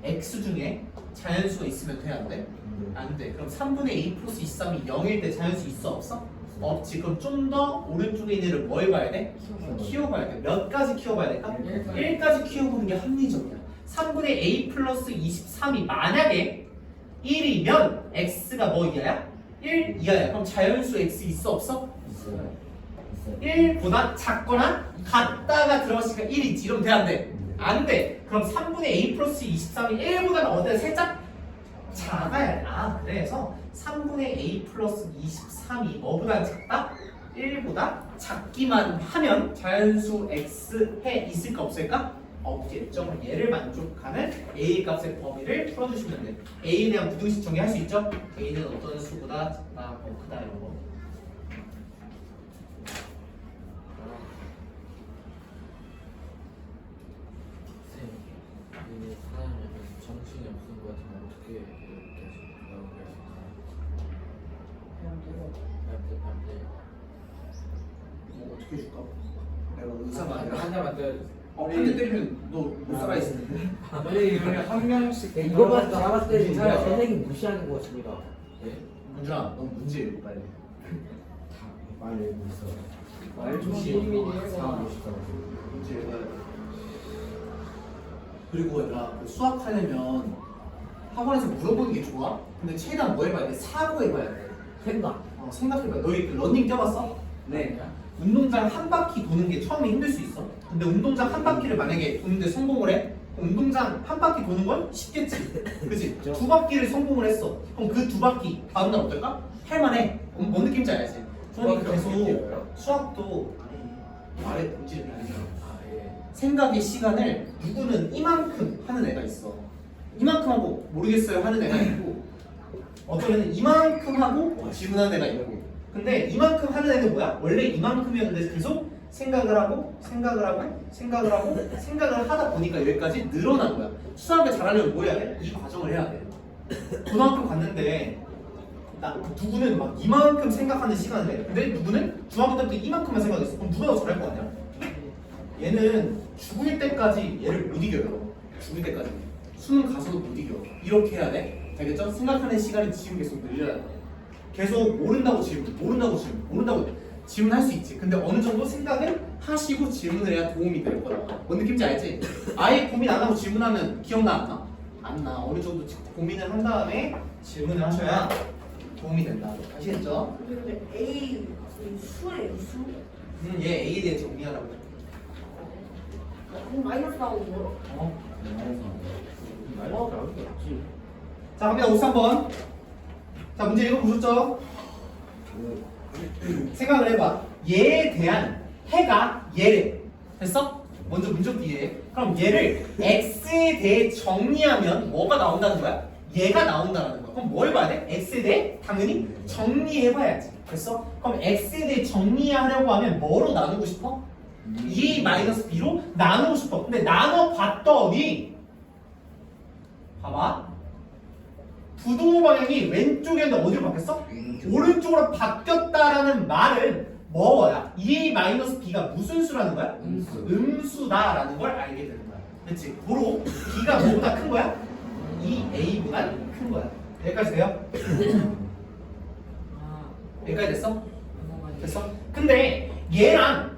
x 중에 자연수가 있으면 돼? 안 돼? 안 돼. 그럼 3분의 a 플러스 23이 0일 때 자연수 있어 없어? 없지. 그럼 좀 더 오른쪽에 있는 애를 뭐 해봐야 돼? 키워봐야 돼. 몇 가지 키워봐야 될까? 1까지 키워보는 게 합리적이야. 3분의 a 플러스 23이 만약에 1이면 x가 뭐 이하야? 1 이하야. 그럼 자연수 x 있어 없어? 있어요. 있어요. 1보다 작거나 같다가 들어갔으니까 1이지. 이러면 돼? 안 돼? 안 돼. 그럼 3분의 a 플러스 23이 1보다는 어때? 살짝 작아야 돼. 그래서 3분의 a 플러스 23이 뭐보다 작다? 1보다 작기만 하면 자연수 x 해 있을까 없을까? 없겠죠. 그럼 얘를 만족하는 a 값의 범위를 풀어주시면 돼. a에 대한 부등식 정의할 수 있죠? a는 어떤 수보다 작다, 크다 이런 거. 그 사람이 정신이 없는 것 같으면 어떻게 이렇게 나오게 뭐 어떻게 해줄까? 내가 의사가 아니라 한 대만 때려. 한 대 때리면 너 못 살아 있을 텐데. 우리 한 명씩 야, 이거만 잡았을 때 진짜 선생님 무시하는 것 같습니다. 예? 문준아, 너 문제 읽어 빨리. 빨리 읽고 있어. 말 조심. 문제 읽어야 돼. 그리고 얘들아, 그 수학 하려면 학원에서 물어보는 게 좋아. 근데 최대한 뭐 해봐야 돼? 사고해봐야 돼. 생각. 생각해봐. 너희 그 러닝 뛰어봤어? 네. 운동장 한 바퀴 도는 게 처음에 힘들 수 있어. 근데 운동장 한 바퀴를 만약에 도는데 성공을 해? 그럼 운동장 한 바퀴 도는 건 쉽겠지. 그치? 두 바퀴를 성공을 했어. 그럼 그 두 바퀴 다음 날 어떨까? 할만해. 뭔 느낌인지 알지? 그러니까 계속 수학도 말에 본질이 아니야. 생각의 시간을 누구는 이만큼 하는 애가 있어. 이만큼 하고 모르겠어요 하는 애가 있고 어떤 애는 이만큼 하고 질문하는 애가 있고. 근데 이만큼 하는 애는 뭐야? 원래 이만큼이었는데 계속 생각을 하고 생각을 하다 보니까 여기까지 늘어난 거야. 수학을 잘하려면 뭐 해야 돼? 이 과정을 해야 돼. 고등학교 갔는데 누구는 막 이만큼 생각하는 시간을 해. 근데 누구는 중학교 때부터 이만큼만 생각했어. 그럼 누가 더 잘할 거 아니야? 얘는 죽을 때까지 얘를 못 이겨요. 죽을 때까지. 수능 가서도 못 이겨. 이렇게 해야 돼. 알겠죠? 생각하는 시간이 지금 계속 늘려야 돼. 계속 모른다고 질문할 수 있지. 근데 어느 정도 생각을 하시고 질문을 해야 도움이 될 거야. 뭔 느낌인지 알지? 아예 고민 안 하고 질문하면 기억나 안 나? 안 나. 어느 정도 고민을 한 다음에 질문을 하셔야 도움이 된다. 아시겠죠? 근데 A 수예요 수? 얘 A에 대해 정리하라고. 그럼 마이너스 나오죠. 말 나오는 게 없지. 자, 갑니다. 53번. 자, 문제 읽어보셨죠? 생각을 해봐. 얘에 대한 해가 얘래. 됐어? 먼저 문제부터 이해해. 그럼 얘를 x에 대해 정리하면 뭐가 나온다는 거야? 얘가 나온다는 거야. 그럼 뭐 해봐야 돼? x에 대해 당연히 정리해봐야지. 됐어? 그럼 x에 대해 정리하려고 하면 뭐로 나누고 싶어? 2a-b로 나누고 싶어. 근데 나눠봤더니 봐봐. 부등호 방향이 왼쪽이었는데 어디로 바뀌었어? 오른쪽으로 바뀌었다라는 말은 뭐야? 2a-b가 무슨 수라는 거야? 음수다라는 걸 알게 되는 거야. 그렇지? 고로 b가 뭐보다 큰 거야? 2a보다 큰 거야. 여기까지 돼요? 여기까지 됐어? 됐어? 근데 얘랑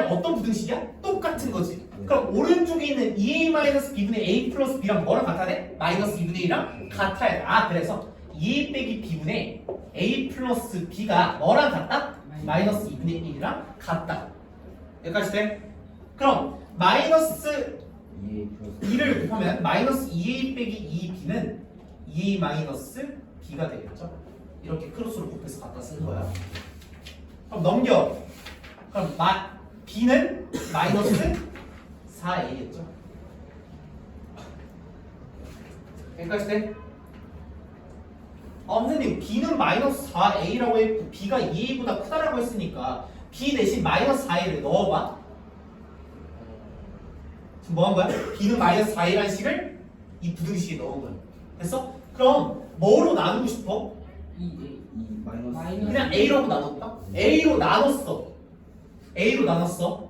어떤 부등식이야? 똑같은 거지. 그럼 오른쪽에 있는 2a-b분의 a 플러스 b랑 뭐랑 같아야 돼? 마이너스 2분의 1이랑 같아야 돼. 아 그래서 2a 빼기 b분의 a 플러스 b가 뭐랑 같다? 마이너스 2분의 1이랑 같다. 여기까지 돼? 그럼 마이너스 2를 곱하면 마이너스 2a 빼기 2b는 2a 마이너스 b가 되겠죠? 이렇게 크로스로 곱해서 갖다 쓴 거야. 그럼 넘겨. 그럼 b는 마이너스 4a겠죠? 여기까지 돼? 선생님 b는 마이너스 4a라고 했고 b가 2a보다 크다라고 했으니까 b 대신 마이너스 4a를 넣어봐. 지금 뭐 한 거야? b는 마이너스 4a라는 식을 이 부등식에 넣은 거야. 됐어? 그럼 뭐로 나누고 싶어? 그냥 a라고 나눴다? a로 나눴어. a로 나눴어.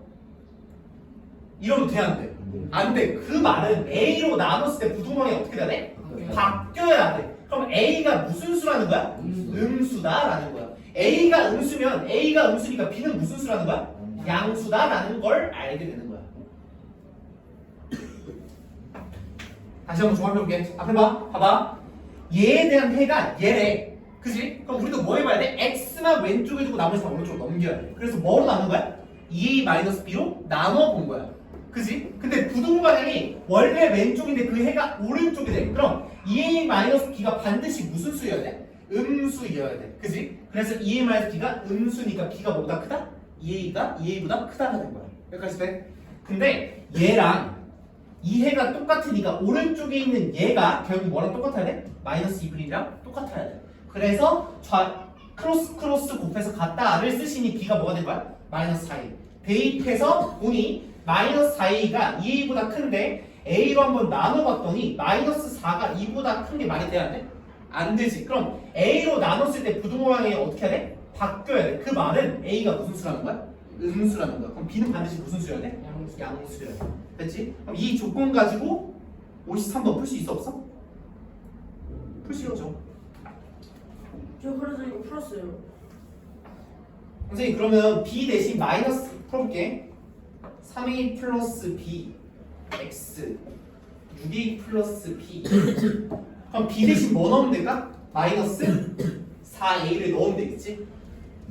이러면 돼, 안 돼? 안 돼. 그 말은 a로 나눴을 때 부등방이 어떻게 돼야 돼? 바뀌어야 돼. 그럼 a가 무슨 수라는 거야? 음수다라는 거야. a가 음수니까 b는 무슨 수라는 거야? 양수다라는 걸 알게 되는 거야. 다시 한번 종합해볼게. 앞에 봐봐. 얘에 대한 해가 얘래. 그지? 그럼 우리도 뭐 해봐야 돼? x만 왼쪽에 두고 나머지 다 오른쪽으로 넘겨야 돼. 그래서 뭐로 나눈 거야? 2a-b로 나눠본 거야. 그지? 근데 부등호 방향이 원래 왼쪽인데 그 해가 오른쪽이 돼. 그럼 2a-b가 반드시 무슨 수여야 돼? 음수여야 돼. 그지? 그래서 2a-b가 음수니까 b가 뭐보다 크다? 2a보다 크다가 된 거야. 여기까지 돼? 근데 얘랑 이 해가 똑같으니까 오른쪽에 있는 얘가 결국 뭐랑 똑같아야 돼? 마이너스 2분이랑 똑같아야 돼. 그래서 크로스 곱해서 같다를 쓰시니 b가 뭐가 된 거야? 마이너스 4a. 대입해서 보니 마이너스 4a가 2a보다 큰데 a로 한번 나눠봤더니 마이너스 4가 2보다 큰 게 말이 돼야 돼? 안 되지. 그럼 a로 나눴을 때 부등호 방향이 어떻게 해야 돼? 바뀌어야 돼. 그 말은 a가 무슨 수라는 거야? 음수라는 거야. 그럼 b는 반드시 무슨 수여야 돼? 양수여야 돼. 됐지? 그럼 이 조건 가지고 53번 풀 수 있어 없어? 풀 수 있죠. 저 그래서 이거 풀었어요. 선생님 그러면 b 대신 마이너스 풀어볼게. 3a 플러스 b x 6a 플러스 b 그럼 b 대신 뭐 넣으면 될까? 마이너스 4a를 넣으면 되겠지?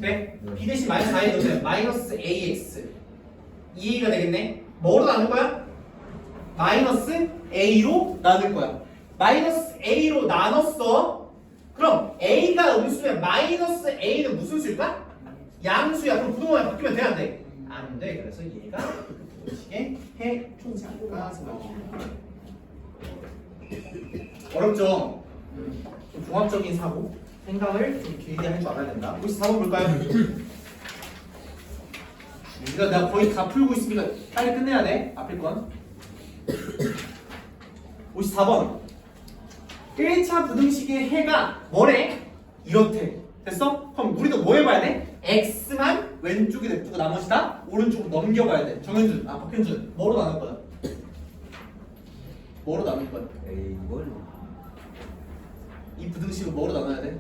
돼? b 대신 마이너스 4a 넣으면 마이너스 ax 2a가 되겠네? 뭐로 나눌 거야? 마이너스 a로 나눌 거야. 마이너스 a로 나눴어. 그럼 a가 음수면 마이너스 a는 무슨 수일까? 양수야. 그럼 부등호가 바뀌면 돼, 안 돼? 안 돼. 그래서 얘가 식의 해충지 않을까 생각합니다. 어렵죠? 좀 종합적인 사고 생각을 좀 길게 할 줄 알아야 된다. 54번 볼까요? 내가 거의 다 풀고 있으니까 빨리 끝내야 돼. 앞에 건 54번 1차 부등식의 해가 뭐래? 이렇대. 됐어? 그럼 우리도 뭐 해봐야 돼? x만 왼쪽에 냅두고 나머지 다 오른쪽으로 넘겨가야 돼. 정현준, 박현준 뭐로 나눌 거야? 뭐로 나눌 거야? 이걸 이 부등식을 뭐로 나눠야 돼?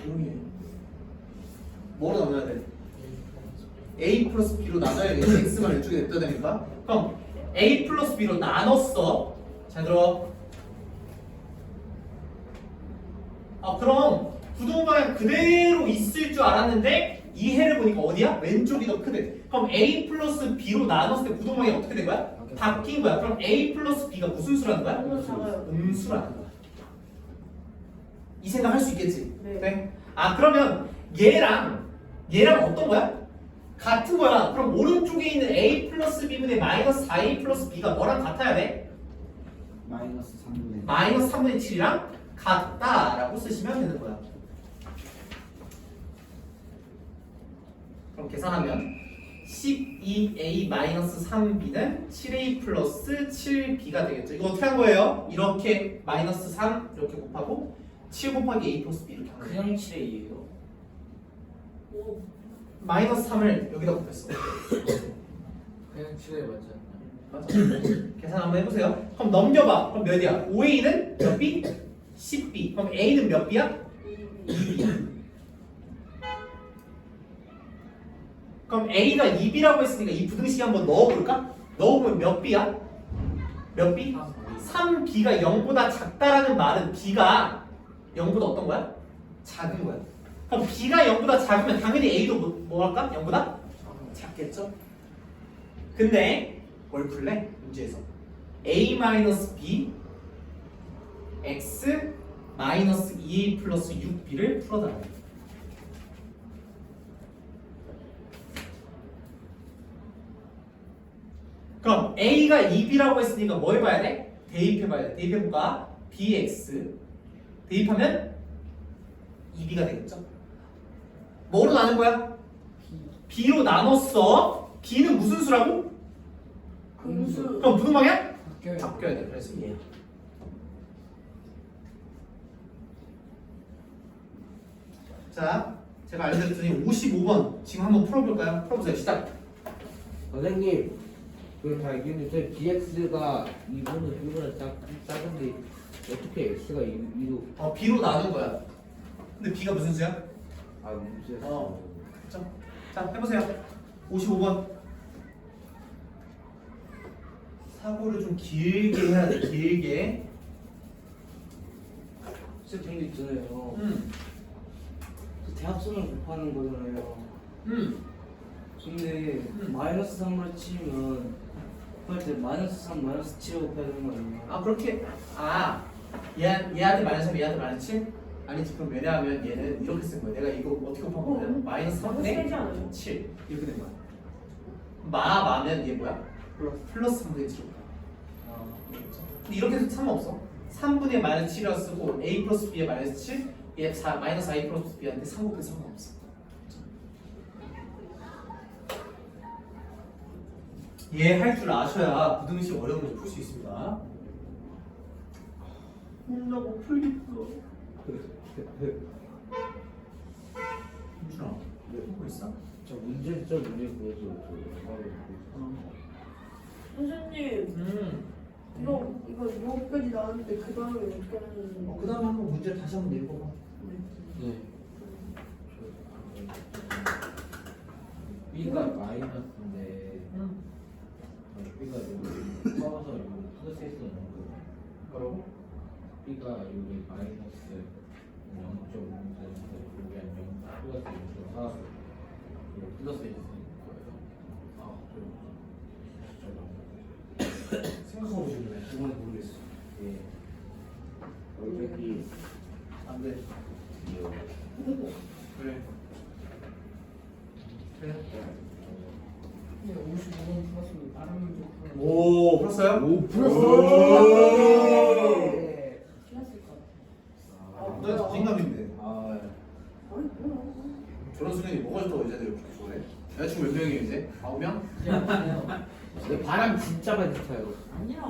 조용히 해. 뭐로 나눠야 돼? a 플러스 b로 나눠야겠지. x만 왼쪽에 냅둬야 되니까. 그럼 a 플러스 b로 나눴어. 잘 들어. 그럼 부등호 방향 그대로 있을 줄 알았는데 이 해를 보니까 어디야? 왼쪽이 더 크대. 그럼 A 플러스 B로 나눴을 때 부동항이 어떻게 된 거야? 바뀐 거야. 그럼 A 플러스 B가 무슨 수라는 거야? 너무 작아요. 음수라는 거야. 이 생각 할 수 있겠지? 네. 아 그러면 얘랑 어떤 거야? 같은 거야. 그럼 오른쪽에 있는 A 플러스 B분의 마이너스 4A 플러스 B가 뭐랑 같아야 돼? 마이너스 3분의 마이너스 3분의 7이랑 같다라고 쓰시면 되는 거야. 그럼 계산하면 12A 마이너스 3B는 7A 플러스 7B가 되겠죠. 이거 어떻게 한 거예요? 이렇게 마이너스 3 이렇게 곱하고 7 곱하기 A 플러스 B 이렇게 한 거예요. 그냥 7A예요. 오. 마이너스 3을 여기다 곱했어. 그냥 7에 맞지 않나? 맞아. 계산 한번 해보세요. 그럼 넘겨봐. 그럼 몇이야? 5A는 몇 B? 10B. 그럼 A는 몇 B야? 2B. 그럼 A가 2B라고 했으니까 이 부등식 한번 넣어볼까? 넣어보면 몇 B야? 몇 B? 3B가 0보다 작다라는 말은 B가 0보다 어떤 거야? 작은 거야. 그럼 B가 0보다 작으면 당연히 A도 뭐 할까? 0보다? 작겠죠? 근데 뭘 풀래? 문제에서 A-B X 마이너스 2A 플러스 6B를 풀어달라. 그럼 A가 2B라고 했으니까 뭐 해봐야 돼? 대입해봐야 돼. 대입해볼까? BX 대입하면 2B가 되겠죠? 뭐로 나눈 거야? B로 나눴어. B는 무슨 수라고? 금수. 그럼 무슨 방향? 바뀌어요. 바뀌어야 돼. 그래서 얘. 자, 제가 알려드렸더니 55번 지금 한번 풀어볼까요? 풀어보세요. 시작. 선생님 그다 알겠는데 BX가 2분의 B보다 작은데 어떻게 X가 2로 B로 나눈 거야. 근데 B가 무슨 수야? 아 문제였어. 그렇죠? 자, 해보세요. 55번. 사고를 좀 길게 해야 돼. 길게. 쌤 그런 게 있잖아요. 음. 그 대합선을 곱하는 거잖아요. 음. 근데 마이너스 3으로 치면 곱할 때 마이너스 3, 마이너스 7을 곱해야 되는 거 아니에요? 아 그렇게 얘한테 마이너스 3, 얘한테 마이너스 7? 아니지. 그럼 왜냐하면 얘는 이렇게 쓴 거야. 내가 이거 어떻게 곱한 거냐면 마이너스 너무 세지 3분의 않아요? 7 이렇게 된 거야. 마면 얘 뭐야? 플러스 3분의 7. 근데 이렇게 해도 상관없어. 3분의 마이너스 7이라고 쓰고 A 플러스 B의 마이너스 7 얘 4, 마이너스 A 플러스 B한테 3 곱해도 상관없어. 얘 할 줄 아셔야 부등식 어려운 문제 풀 수 있습니다. 나 못 풀겠어. 윤준아, 왜 보고 있어? 저 문제 보여줘. 선생님, 이거 여기까지 나왔는데 그 다음에 어떻게 하는 그 다음에 한번 문제를 다시 한번 읽어봐. 네. B가 마이너스인데 B가 여기 써서 여기 플러스 있는 거. 뭐라고? B가 여기 마이너스 0.5에서 여기 한 0 플러스 0.4 여기 플러스 있는 거예요. 아, 생각하고 싶네. 이번에 모르겠어. 예. 여기 안 돼. 그래. 그래. 55번 풀었으면 다른 문제 풀어. 오, 풀었어요? 오 틀렸을 것 같아. 너 자신감인데. 아니 뭐야? 저런 수준이 뭐가 좋다고 여자들이 그렇게 좋아해? 여자친구 몇 명이에요 이제? 9명? 내 바람 진짜 많이 타요. 아니야.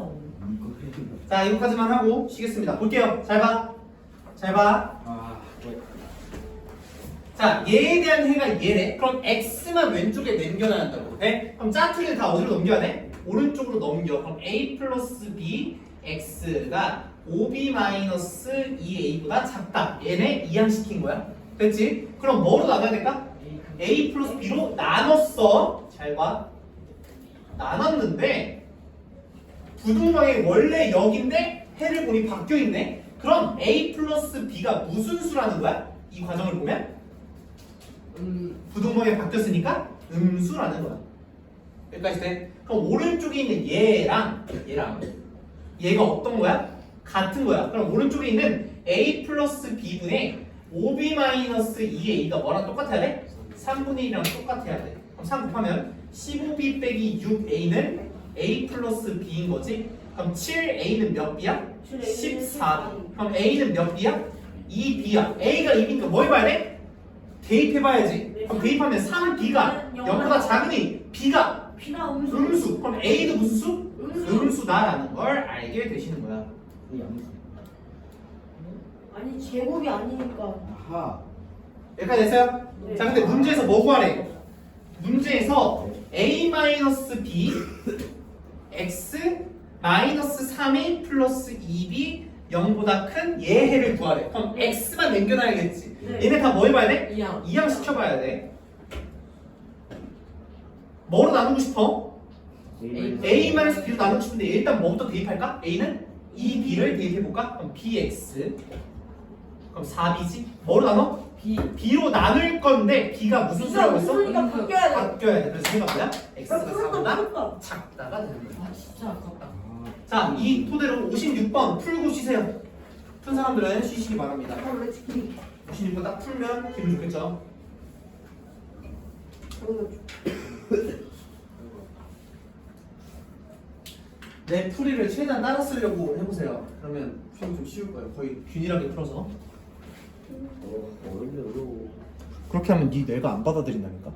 자, 이거까지만 하고 쉬겠습니다. 볼게요. 잘 봐. 잘 봐. 아 자, 얘에 대한 해가 얘네. 그럼 x만 왼쪽에 남겨놔야 한다고. 네? 그럼 짜투리를 다 어디로 넘겨야 돼? 오른쪽으로 넘겨. 그럼 a 플러스 b x가 5b 마이너스 2a보다 작다. 얘네 이항시킨 거야. 됐지? 그럼 뭐로 나눠야 될까? a 플러스 b로 나눴어. 잘 봐. 나눴는데 부등방이 원래 여기인데 해를 보니 바뀌어 있네. 그럼 a 플러스 b가 무슨 수라는 거야? 이 과정을 보면 부동맥이 바뀌었으니까 음수라는 거야. 여기까지 돼? 그럼 오른쪽에 있는 얘랑 얘가 어떤 거야? 같은 거야. 그럼 오른쪽에 있는 a 플러스 b분의 5b-2a가 뭐랑 똑같아야 돼? 3분의 1이랑 똑같아야 돼. 그럼 3 곱하면 15b 빼기 6a는 a 플러스 b인 거지? 그럼 7a는 몇 b야? 14b. 그럼 a는 몇 b야? 2b야. a가 2b니까 뭐 해봐야 돼? 대입해봐야지. 그럼 대입하면 3b가 0보다 작으니 b가 B가 음수. 음수. 그럼 a도 무슨 수? 음수. 음수다라는 걸 알게 되시는 거야. 이 암수. 아니 제곱이 아니니까. 아하. 여기까지 됐어요? 네. 자, 근데 문제에서 뭐 구하래? 문제에서 a-b x 마이너스 3a 플러스 2b 0보다 큰 얘해를 구하래. 그럼 x만 남겨놔야겠지. 네. 얘네 다 뭐 해봐야 돼? 이항. 이항 시켜봐야 돼. 뭐로 나누고 싶어? a-b로 나누고 싶은데 일단 뭐부터 대입할까? a는 2b를 대입해볼까? 그럼 bx 그럼 4b지? 뭐로 나눠? b로 나눌 건데 b가 무슨 B가 수라고 했어? 음수니까 바뀌어야 돼. 바뀌어야 돼. 그래서 생각 뭐야? x가 그럼 4보다 풀까? 작다가 되는 거야. 아 진짜 아깝다. 자, 이 토대로 56번 풀고 쉬세요. 푼 사람들은 쉬시기 바랍니다. 원래 지금 56번 딱 풀면 기분 좋겠죠? 내 풀이를 최대한 따라 쓰려고 해보세요. 그러면 풀이 좀 쉬울 거예요. 거의 균일하게 풀어서. 어렵네 어려워. 그렇게 하면 네 뇌가 안 받아들인다니까.